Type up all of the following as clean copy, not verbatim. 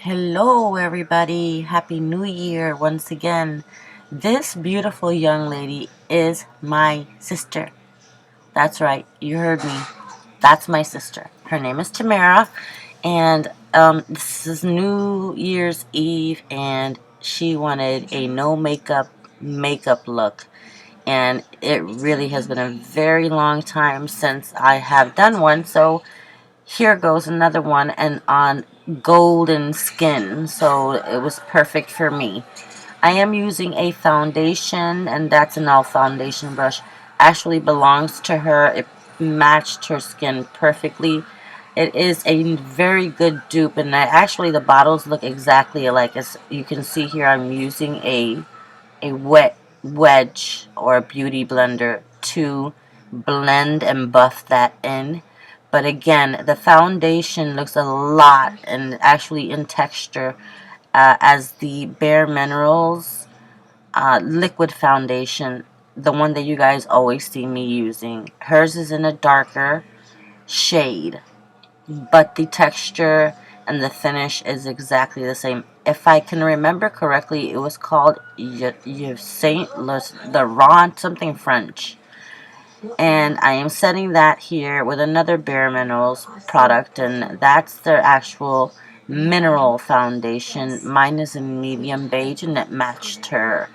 Hello, everybody. Happy New Year once again. This beautiful young lady is my sister. That's right, you heard me. That's my sister. Her name is Tamara, and this is New Year's Eve, and she wanted a no makeup look. And it really has been a very long time since I have done one, so here goes another one, and on golden skin, so it was perfect for me. I am using a foundation, and that's an all foundation brush. Actually belongs to her. It matched her skin perfectly. It is a very good dupe, and actually the bottles look exactly alike. As you can see here, I'm using a wet wedge or a beauty blender to blend and buff that in. But again, the foundation looks a lot and actually in texture as the Bare Minerals liquid foundation, the one that you guys always see me using. Hers is in a darker shade, but the texture and the finish is exactly the same. If I can remember correctly, it was called Saint Laurent something French. And I am setting that here with another Bare Minerals product, and that's their actual mineral foundation. Mine is in medium beige, and it matched her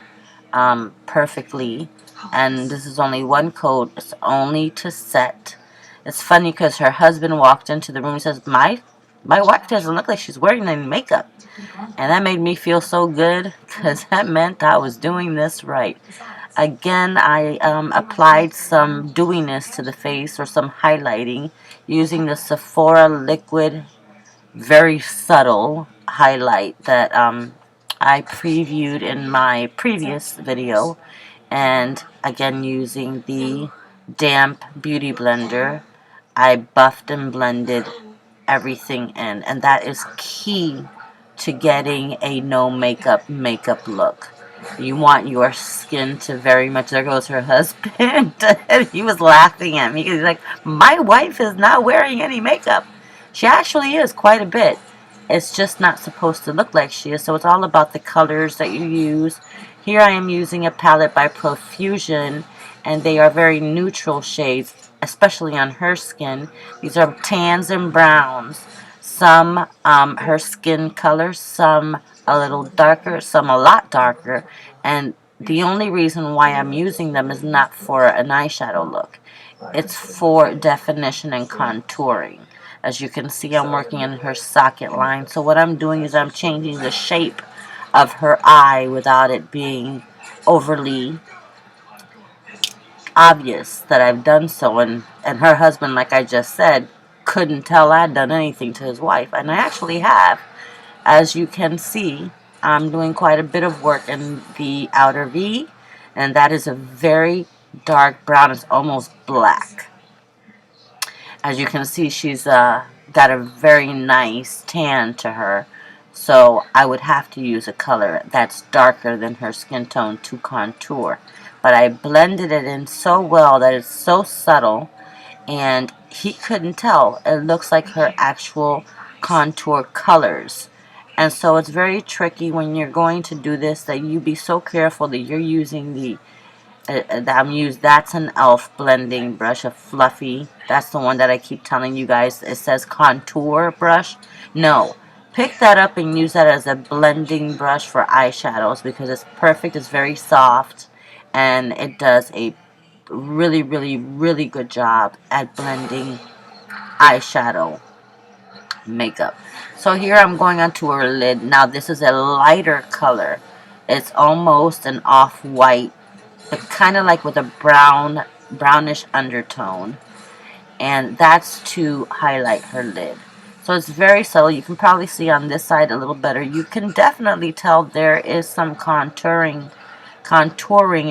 perfectly. And this is only one coat. It's only to set. It's funny because her husband walked into the room and says, my wife doesn't look like she's wearing any makeup. And that made me feel so good because that meant I was doing this right. Again, I applied some dewiness to the face, or some highlighting, using the Sephora liquid, very subtle highlight that I previewed in my previous video. And again, using the damp beauty blender, I buffed and blended everything in, and that is key to getting a no makeup look. You want your skin to very much, there goes her husband. He was laughing at me because he's like, my wife is not wearing any makeup. She actually is quite a bit. It's just not supposed to look like she is. So it's all about the colors that you use. Here I am using a palette by Profusion, and they are very neutral shades, especially on her skin. These are tans and browns. Some her skin color, some a little darker, some a lot darker. And the only reason why I'm using them is not for an eyeshadow look. It's for definition and contouring. As you can see, I'm working in her socket line. So what I'm doing is I'm changing the shape of her eye without it being overly obvious that I've done so. And her husband, like I just said, couldn't tell I'd done anything to his wife. And I actually have. As you can see, I'm doing quite a bit of work in the outer V. And that is a very dark brown. It's almost black. As you can see, she's got a very nice tan to her. So I would have to use a color that's darker than her skin tone to contour. But I blended it in so well that it's so subtle, and he couldn't tell. It looks like her actual contour colors. And so it's very tricky when you're going to do this, that you be so careful that you're using the that's an e.l.f. blending brush, a fluffy. That's the one that I keep telling you guys. It says contour brush. No, pick that up and use that as a blending brush for eyeshadows, because it's perfect. It's very soft, and it does a really good job at blending eyeshadow makeup. So here I'm going onto her lid. Now this is a lighter color. It's almost an off-white, but kind of like with a brownish undertone, and that's to highlight her lid. So it's very subtle. You can probably see on this side a little better. You can definitely tell there is some contouring,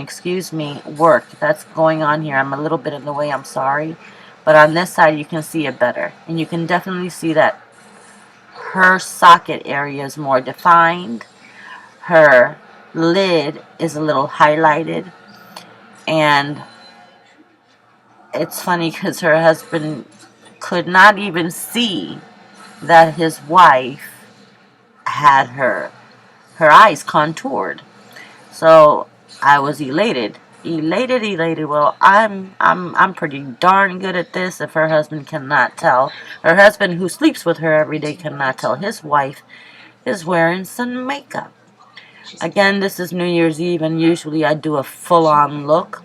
excuse me, work that's going on here. I'm a little bit in the way, I'm sorry. But on this side you can see it better. And you can definitely see that her socket area is more defined. Her lid is a little highlighted. And it's funny because her husband could not even see that his wife had her eyes contoured. So I was elated. Elated. Well, I'm pretty darn good at this if her husband cannot tell. Her husband who sleeps with her every day cannot tell his wife is wearing some makeup. Again, this is New Year's Eve and usually I do a full-on look.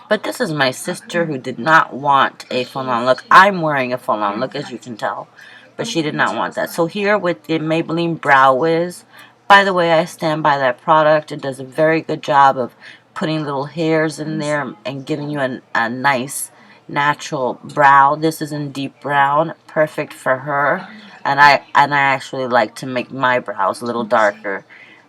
But this is my sister who did not want a full-on look. I'm wearing a full-on look, as you can tell. But she did not want that. So here with the Maybelline Brow Wiz, by the way, I stand by that product. It does a very good job of putting little hairs in there and giving you a nice natural brow. This is in deep brown, perfect for her. And I actually like to make my brows a little darker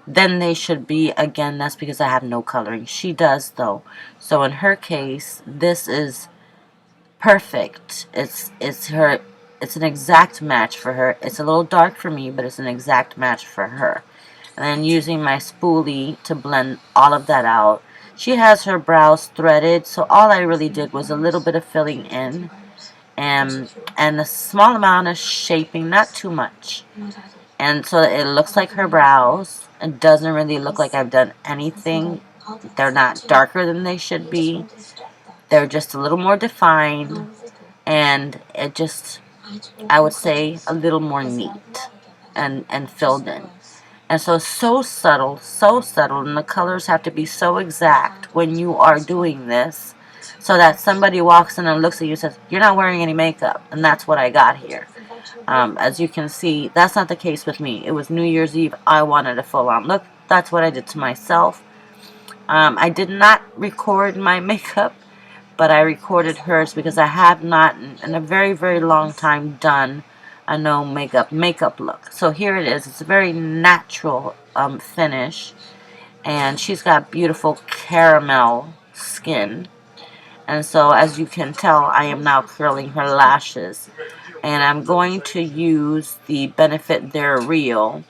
than they should be. Again, that's because I have no coloring. She does, though. So in her case, this is perfect. It's an exact match for her. It's a little dark for me, but it's an exact match for her. And then using my spoolie to blend all of that out. She has her brows threaded, so all I really did was a little bit of filling in and a small amount of shaping, not too much. And so it looks like her brows. It doesn't really look like I've done anything. They're not darker than they should be. They're just a little more defined. And it just, I would say, a little more neat and filled in. And so subtle, and the colors have to be so exact when you are doing this so that somebody walks in and looks at you and says, you're not wearing any makeup. And that's what I got here. As you can see, that's not the case with me. It was New Year's Eve. I wanted a full-on look. That's what I did to myself. I did not record my makeup, but I recorded hers because I have not in a very, very long time done a no makeup look. So here it is. It's a very natural finish, and she's got beautiful caramel skin. And so as you can tell, I am now curling her lashes. And I'm going to use the Benefit They're Real.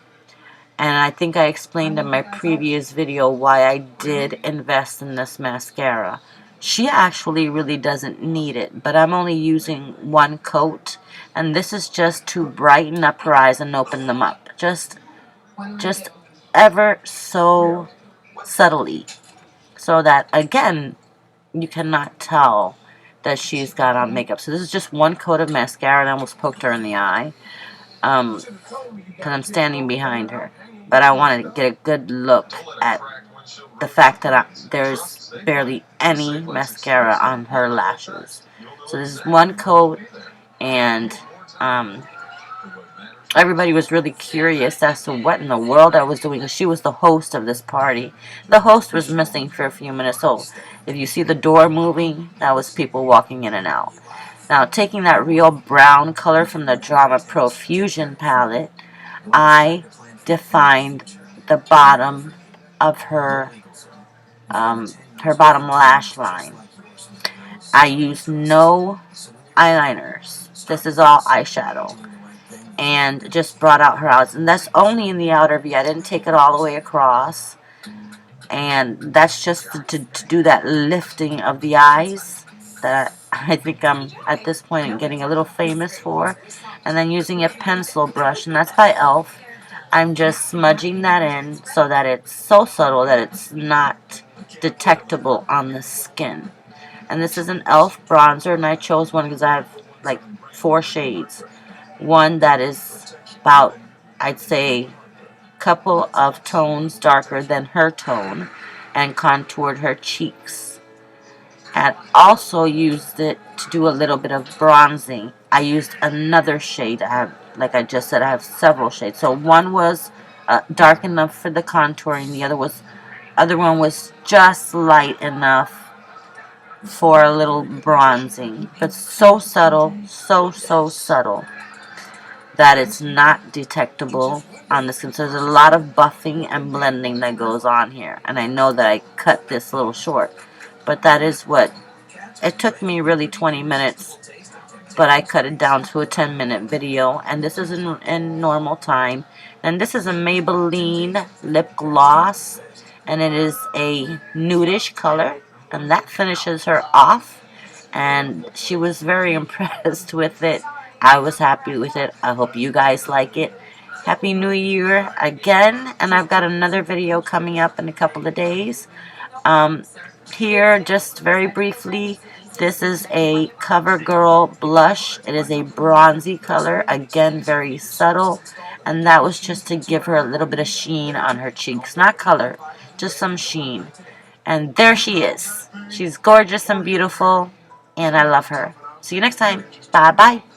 And I think I explained in my previous video why I did invest in this mascara. She actually really doesn't need it, but I'm only using one coat. And this is just to brighten up her eyes and open them up. Just ever so subtly. So that, again, you cannot tell that she's got on makeup. So this is just one coat of mascara, and I almost poked her in the eye because I'm standing behind her. But I want to get a good look at the fact that there's barely any mascara on her lashes. So this is one coat, and everybody was really curious as to what in the world I was doing because she was the host of this party. The host was missing for a few minutes, so if you see the door moving, that was people walking in and out. Now, taking that real brown color from the Drama Profusion palette, I defined the bottom of her bottom lash line. I used no eyeliners. This is all eyeshadow. And just brought out her eyes. And that's only in the outer V. I didn't take it all the way across. And that's just to do that lifting of the eyes that I think I'm, at this point, getting a little famous for. And then using a pencil brush, and that's by e.l.f. I'm just smudging that in so that it's so subtle that it's not detectable on the skin. And this is an e.l.f. bronzer, and I chose one because I have like 4 shades. One that is about, I'd say, couple of tones darker than her tone, and contoured her cheeks. And also used it to do a little bit of bronzing. I used another shade. Like I just said, I have several shades. So one was dark enough for the contouring. The other one was just light enough for a little bronzing. But so subtle, so subtle that it's not detectable on the skin. So there's a lot of buffing and blending that goes on here. And I know that I cut this a little short, but that is what it took me, really 20 minutes, but I cut it down to a 10-minute video, and this is in normal time. And this is a Maybelline lip gloss, and it is a nudish color, and that finishes her off, and she was very impressed with it. I was happy with it. I hope you guys like it. Happy New Year again, and I've got another video coming up in a couple of days. Um, Here, just very briefly, this is a CoverGirl blush. It is a bronzy color, again, very subtle, and that was just to give her a little bit of sheen on her cheeks. Not color, just some sheen. And there she is. She's gorgeous and beautiful, and I love her. See you next time. Bye-bye.